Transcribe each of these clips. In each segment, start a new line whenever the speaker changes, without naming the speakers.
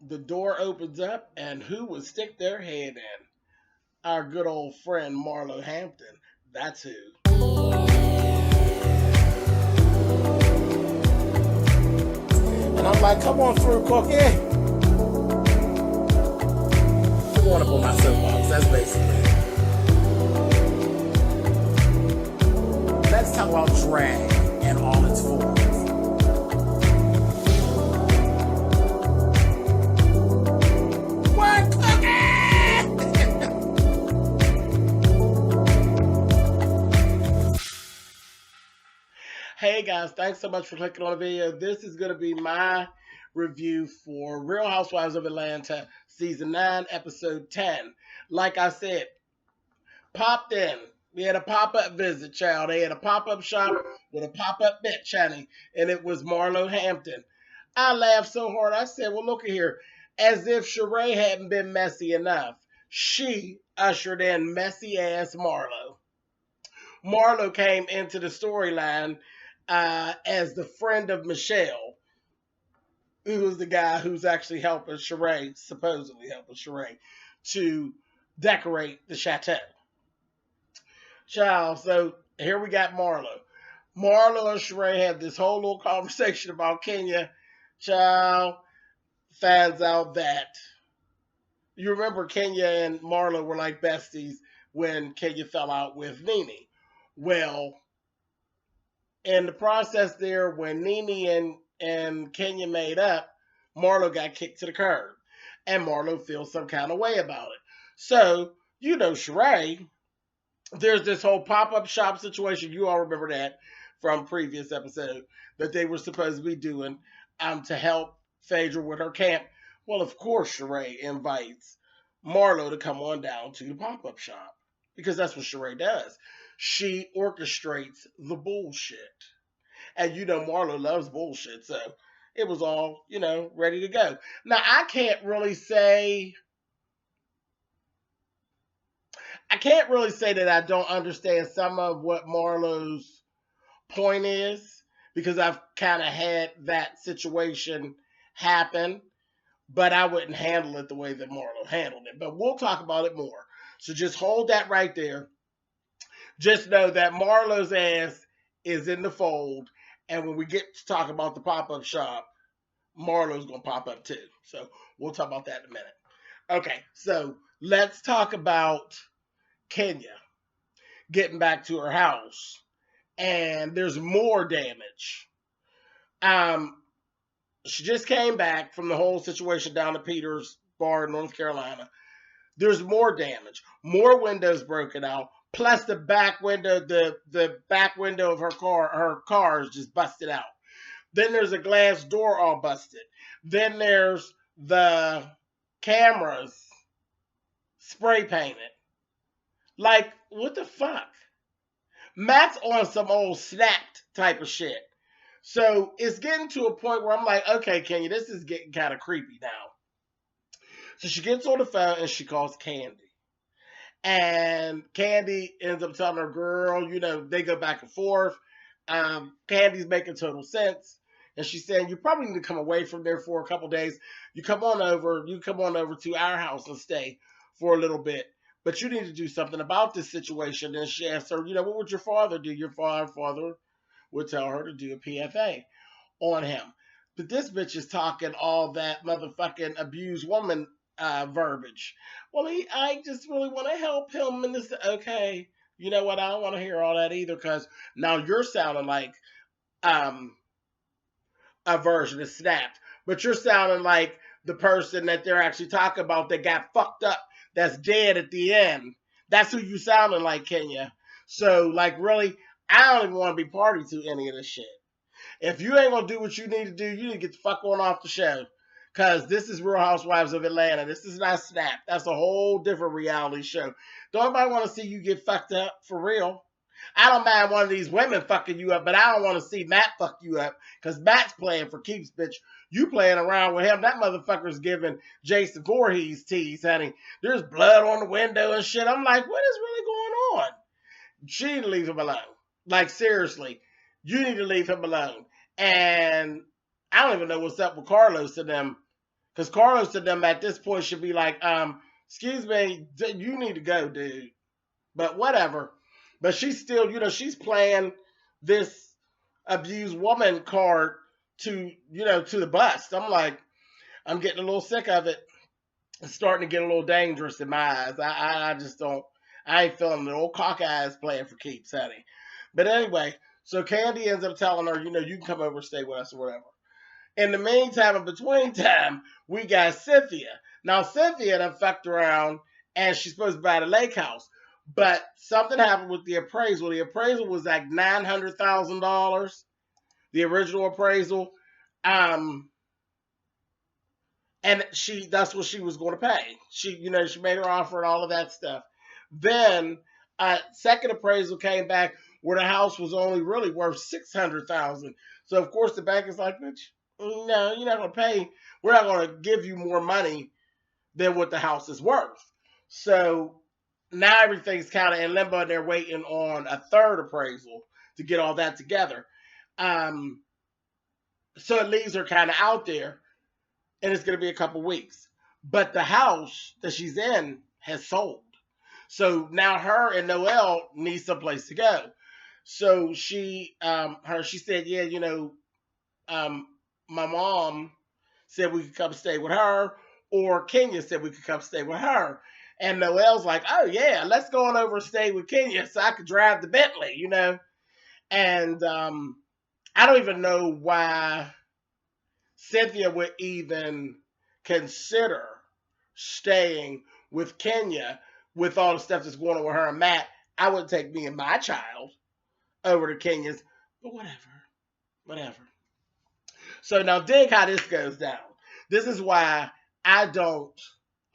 the door opens up, and who would stick their head in? Our good old friend Marlo Hampton. That's who.
And I'm like, come on through, Cookie. I want to put my soapbox. That's basically it. Let's talk about drag and all its forms. What,
Hey guys, thanks so much for clicking on the video. This is going to be my review for Real Housewives of Atlanta Season 9, Episode 10. Like I said, popped in. We had a pop-up visit, child. They had a pop-up shop with a pop-up bitch, honey, and it was Marlo Hampton. I laughed so hard, I said, well, look at here. As if Sheree hadn't been messy enough, she ushered in messy-ass Marlo. Marlo came into the storyline as the friend of Michelle, who was the guy who's actually helping Sheree, supposedly helping Sheree, to decorate the chateau. Child, so here we got Marlo. Marlo and Sheree had this whole little conversation about Kenya. Child finds out that, you remember Kenya and Marlo were like besties when Kenya fell out with Nene. Well, in the process there, when Nene and Kenya made up, Marlo got kicked to the curb. And Marlo feels some kind of way about it. So, you know, Sheree, there's this whole pop-up shop situation. You all remember that from previous episode that they were supposed to be doing to help Phaedra with her camp. Well, of course, Sheree invites Marlo to come on down to the pop-up shop because that's what Sheree does. She orchestrates the bullshit. And you know Marlo loves bullshit, so it was all, you know, ready to go. Now, I can't really say that I don't understand some of what Marlo's point is because I've kind of had that situation happen, but I wouldn't handle it the way that Marlo handled it. But we'll talk about it more. So just hold that right there. Just know that Marlo's ass is in the fold, and when we get to talk about the pop-up shop, Marlo's going to pop up too. So we'll talk about that in a minute. Okay, so let's talk about Kenya getting back to her house, and there's more damage. She just came back from the whole situation down at Peter's bar in North Carolina. There's more damage, more windows broken out, plus the back window, the back window of her car is just busted out. Then there's a glass door all busted. Then there's the cameras spray painted. Like, what the fuck? Matt's on some old snapped type of shit. So it's getting to a point where I'm like, okay, Kenya, this is getting kind of creepy now. So she gets on the phone and she calls Candy. And Candy ends up telling her, girl, you know, they go back and forth. Candy's making total sense. And she's saying, you probably need to come away from there for a couple days. You come on over to our house and stay for a little bit. But you need to do something about this situation. And she asked her, you know, what would your father do? Your father would tell her to do a PFA on him. But this bitch is talking all that motherfucking abused woman verbiage. Well, I just really want to help him. And this, okay, you know what? I don't want to hear all that either because now you're sounding like a version of Snapped. But you're sounding like the person that they're actually talking about that got fucked up, that's dead at the end. That's who you sounding like, Kenya. So, like, really, I don't even want to be party to any of this shit. If you ain't going to do what you need to do, you need to get the fuck on off the show. Because this is Real Housewives of Atlanta. This is not Snap. That's a whole different reality show. Don't nobody want to see you get fucked up, for real. I don't mind one of these women fucking you up, but I don't want to see Matt fuck you up. Because Matt's playing for keeps, bitch. You playing around with him. That motherfucker's giving Jason Voorhees tease, honey. There's blood on the window and shit. I'm like, what is really going on? She need to leave him alone. Like, seriously. You need to leave him alone. And I don't even know what's up with Carlos and them. Because Carlos to them at this point should be like, excuse me, you need to go, dude. But whatever. But she's still, she's playing this abused woman card to, to the bust. I'm like, I'm getting a little sick of it. It's starting to get a little dangerous in my eyes. I just don't, I ain't feeling the old cock eyes playing for keeps, honey. But anyway, so Candy ends up telling her, you can come over and stay with us or whatever. In the meantime, in between time, we got Cynthia. Now, Cynthia done fucked around and she's supposed to buy the lake house. But something happened with the appraisal. The appraisal was like $900,000, the original appraisal. And that's what she was going to pay. She made her offer and all of that stuff. Then second appraisal came back where the house was only really worth $600,000. So of course the bank is like, bitch, no, you're not going to pay. We're not going to give you more money than what the house is worth. So now everything's kind of in limbo and they're waiting on a third appraisal to get all that together. So it leaves her kind of out there. And it's going to be a couple weeks. But the house that she's in has sold. So now her and Noelle need someplace to go. So she said, yeah, my mom said we could come stay with her, or Kenya said we could come stay with her. And Noelle's like, oh yeah, let's go on over and stay with Kenya so I could drive the Bentley, And I don't even know why Cynthia would even consider staying with Kenya with all the stuff that's going on with her and Matt. I would take me and my child over to Kenya's, but whatever. So now dig how this goes down. This is why I don't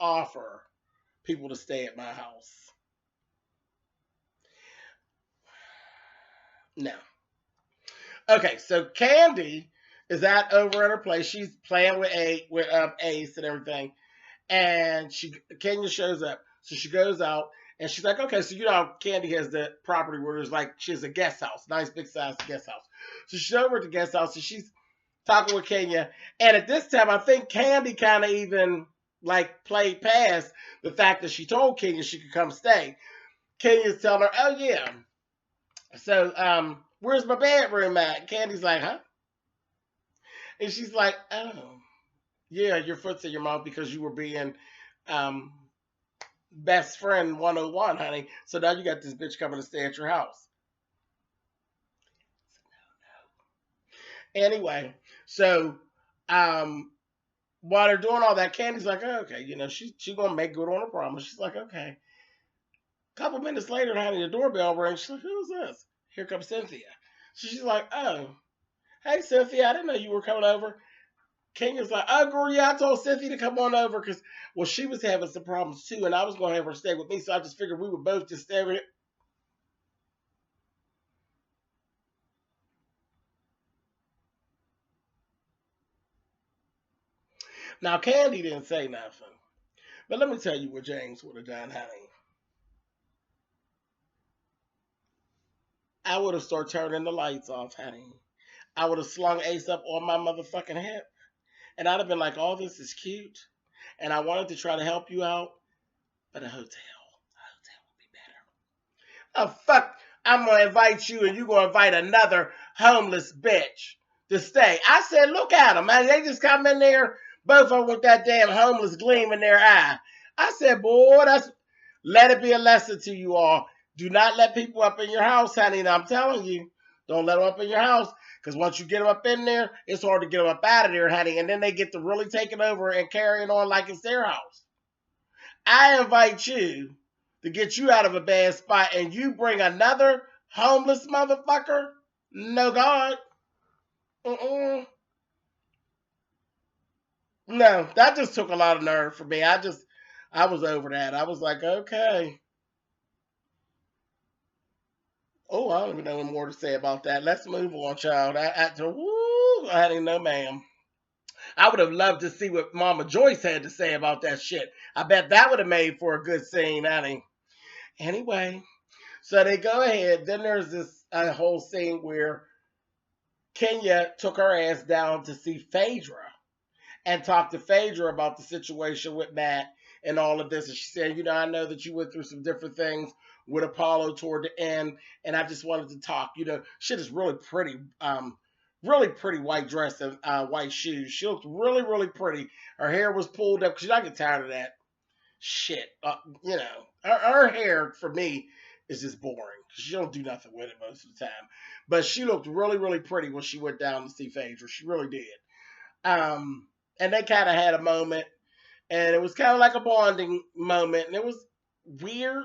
offer people to stay at my house. No. Okay, so Candy is out over at her place. She's playing with Ace and everything. And Kenya shows up. So she goes out and she's like, okay, so Candy has the property where there's like, she has a guest house, nice big size guest house. So she's over at the guest house and she's talking with Kenya. And at this time, I think Candy kind of even like played past the fact that she told Kenya she could come stay. Kenya's telling her, oh yeah. So where's my bedroom at? Candy's like, huh? And she's like, oh, yeah, your foot's in your mouth because you were being best friend 101, honey. So now you got this bitch coming to stay at your house. Anyway, so while they're doing all that, Candy's like, oh, okay, she's going to make good on her promise. She's like, okay. A couple minutes later, honey, the doorbell rings. She's like, who's this? Here comes Cynthia. So she's like, oh. Hey, Cynthia, I didn't know you were coming over. Kenya's like, oh, girl, yeah, I told Cynthia to come on over because, well, she was having some problems too, and I was going to have her stay with me, so I just figured we would both just stay with it. Now, Candy didn't say nothing, but let me tell you what James would have done, honey. I would have started turning the lights off, honey. I would have slung Ace up on my motherfucking hip. And I'd have been like, oh, this is cute. And I wanted to try to help you out. But a hotel would be better. Oh, fuck. I'm going to invite you and you're going to invite another homeless bitch to stay. I said, look at them, man. They just come in there, both of them with that damn homeless gleam in their eye. I said, boy, let it be a lesson to you all. Do not let people up in your house, honey. And I'm telling you, don't let them up in your house. Because once you get them up in there, it's hard to get them up out of there, honey. And then they get to really taking over and carrying on like it's their house. I invite you to get you out of a bad spot and you bring another homeless motherfucker? No, God. No, that just took a lot of nerve for me. I was over that. I was like, okay. Oh, I don't even know more to say about that. Let's move on, child. I didn't know, ma'am. I would have loved to see what Mama Joyce had to say about that shit. I bet that would have made for a good scene, honey. Anyway, so they go ahead. Then there's this whole scene where Kenya took her ass down to see Phaedra. and talked to Phaedra about the situation with Matt and all of this. And she said, I know that you went through some different things with Apollo toward the end, and I just wanted to talk. Shit is really pretty white dress and white shoes. She looked really, really pretty. Her hair was pulled up because I get tired of that shit. Her hair for me is just boring. She don't do nothing with it most of the time. But she looked really, really pretty when she went down to see Phaedra. She really did. And they kind of had a moment, and it was kind of like a bonding moment, and it was weird,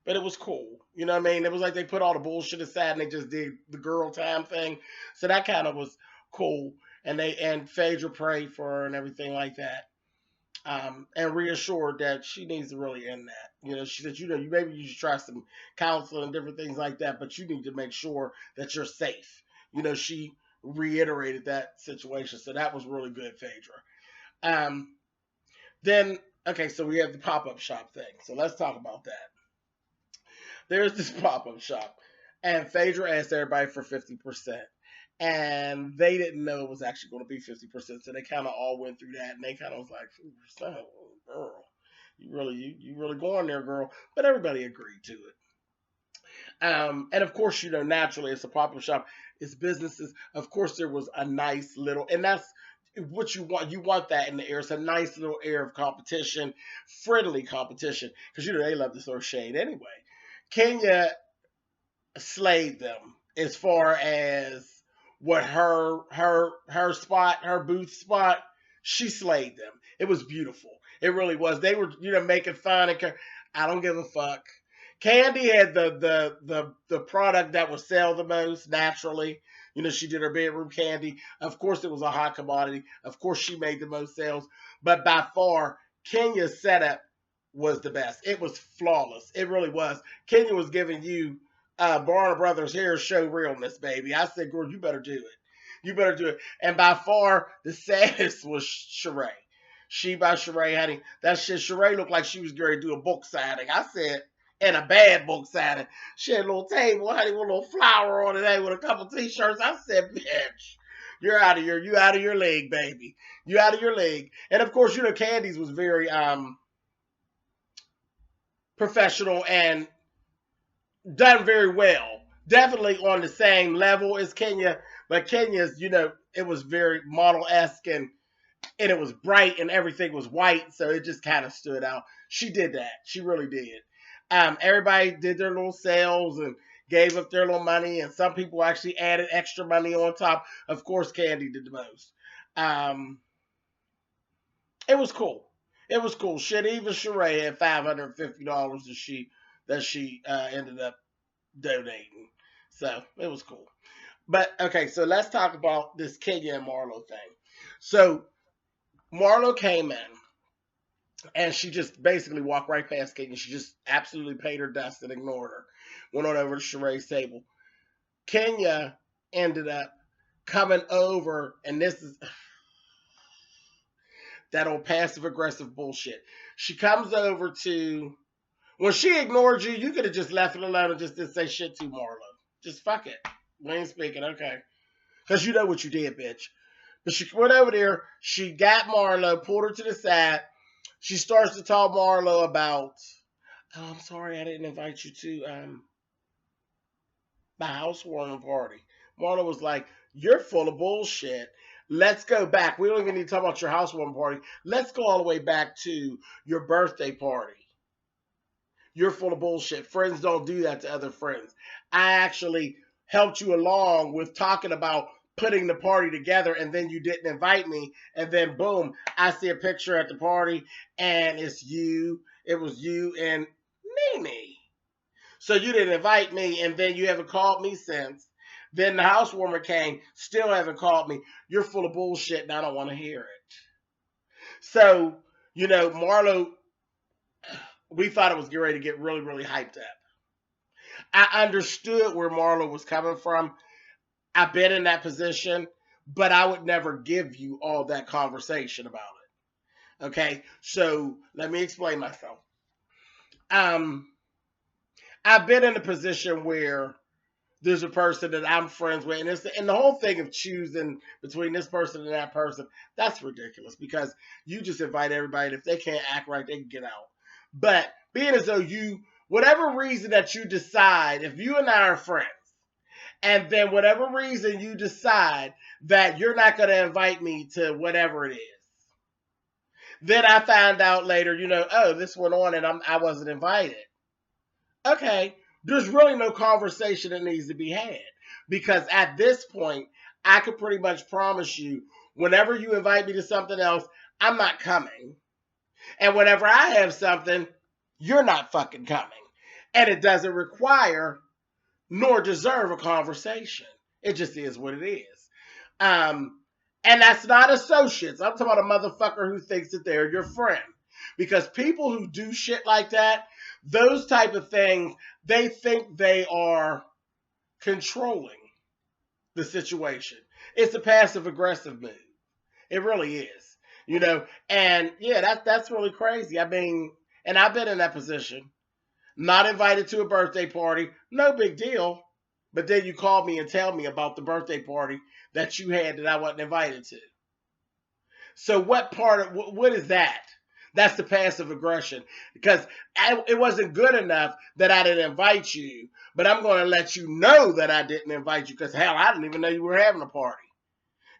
but it was cool. You know what I mean? It was like they put all the bullshit aside and they just did the girl time thing. So that kind of was cool. And Phaedra prayed for her and everything like that. And reassured that she needs to really end that. She said, maybe you should try some counseling and different things like that, but you need to make sure that you're safe. She reiterated that situation, so that was really good, Phaedra. Then, okay, so we have the pop-up shop thing. So let's talk about that. There's this pop-up shop, and Phaedra asked everybody for 50%. And they didn't know it was actually going to be 50%, so they kind of all went through that, and they kind of was like, 50%, girl, you really going there, girl. But everybody agreed to it. And of course, naturally, it's a pop-up shop, it's businesses. Of course, there was a nice little, and that's what you want. You want that in the air. It's a nice little air of competition, friendly competition, because they love to throw shade anyway. Kenya slayed them as far as what her spot, her booth spot, she slayed them. It was beautiful. It really was. They were, making fun. I don't give a fuck. Candy had the product that would sell the most naturally. She did her bedroom candy. Of course, it was a hot commodity. Of course, she made the most sales. But by far, Kenya's setup was the best. It was flawless. It really was. Kenya was giving you Barner Brothers here show realness, baby. I said, girl, you better do it. You better do it. And by far, the saddest was Sheree. She by Sheree, honey. That shit, Sheree looked like she was going to do a book signing. I said, and a bad book signing. She had a little table, honey, with a little flower on it, with a couple t-shirts. I said, bitch, you're out of here. You out of your league, baby. You out of your league. And of course, Candies was very professional and done very well. Definitely on the same level as Kenya, but Kenya's, it was very model-esque and it was bright and everything was white, so it just kind of stood out. She did that. She really did. Everybody did their little sales and gave up their little money, and some people actually added extra money on top. Of course, Candy did the most. It was cool. It was cool. Shit, even Sheree had $550 that she ended up donating. So it was cool. But okay, so let's talk about this Kenya and Marlo thing. So Marlo came in and she just basically walked right past Kenya. She just absolutely paid her dust and ignored her. Went on over to Sheree's table. Kenya ended up coming over, and this is that old passive aggressive bullshit. She comes over to, when she ignored you, you could have just left it alone and just didn't say shit to Marlo. Just fuck it. We ain't speaking, okay. Because you know what you did, bitch. But she went over there, she got Marlo, pulled her to the side. She starts to talk Marlo about, oh, I'm sorry I didn't invite you to my housewarming party. Marlo was like, you're full of bullshit. Let's go back. We don't even need to talk about your housewarming party. Let's go all the way back to your birthday party. You're full of bullshit. Friends don't do that to other friends. I actually helped you along with talking about putting the party together, and then you didn't invite me, and then boom, I see a picture at the party, and it's you. It was you and Mimi. So you didn't invite me, and then you haven't called me since. Then the housewarmer came, still haven't called me. You're full of bullshit, and I don't want to hear it. So, Marlo, we thought it was getting ready to get really, really hyped up. I understood where Marlo was coming from. I've been in that position, but I would never give you all that conversation about it. Okay, so let me explain myself. I've been in a position where there's a person that I'm friends with, and the whole thing of choosing between this person and that person, that's ridiculous because you just invite everybody, and if they can't act right, they can get out. But being as though whatever reason that you decide, if you and I are friends, and then whatever reason you decide that you're not going to invite me to whatever it is, then I find out later, oh, this went on and I wasn't invited. Okay, there's really no conversation that needs to be had because at this point, I can pretty much promise you, whenever you invite me to something else, I'm not coming. And whenever I have something, you're not fucking coming. And it doesn't require nor deserve a conversation. It just is what it is. And that's not associates. I'm talking about a motherfucker who thinks that they're your friend. Because people who do shit like that, those type of things, they think they are controlling the situation. It's a passive aggressive move. It really is. And yeah, that's really crazy. I mean, and I've been in that position. Not invited to a birthday party, no big deal. But then you call me and tell me about the birthday party that you had that I wasn't invited to. So what is that? That's the passive aggression. Because it wasn't good enough that I didn't invite you, but I'm going to let you know that I didn't invite you because, hell, I didn't even know you were having a party.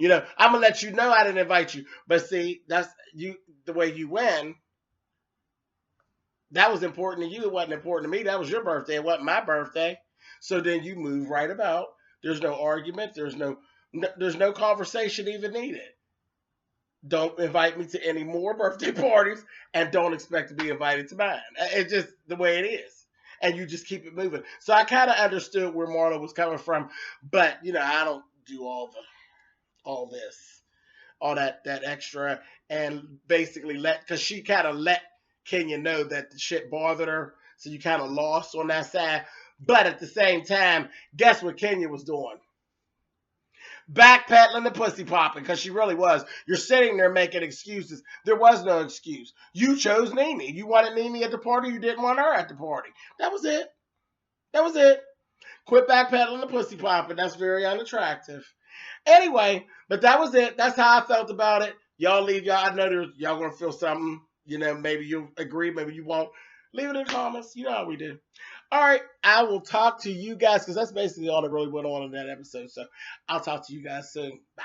I'm going to let you know I didn't invite you. But see, that's the way you win. That was important to you. It wasn't important to me. That was your birthday. It wasn't my birthday. So then you move right about. There's no argument. There's no conversation even needed. Don't invite me to any more birthday parties and don't expect to be invited to mine. It's just the way it is. And you just keep it moving. So I kind of understood where Marla was coming from, but I don't do all that extra and basically because she kind of let Kenya know that the shit bothered her. So you kind of lost on that side. But at the same time, guess what Kenya was doing? Backpedaling and pussy popping because she really was. You're sitting there making excuses. There was no excuse. You chose Nene. You wanted Nene at the party. You didn't want her at the party. That was it. That was it. Quit backpedaling and pussy popping. That's very unattractive. Anyway, but that was it. That's how I felt about it. Y'all leave y'all. I know y'all gonna feel something. Maybe you'll agree, maybe you won't. Leave it in the comments. You know how we do. All right, I will talk to you guys because that's basically all that really went on in that episode. So I'll talk to you guys soon. Bye.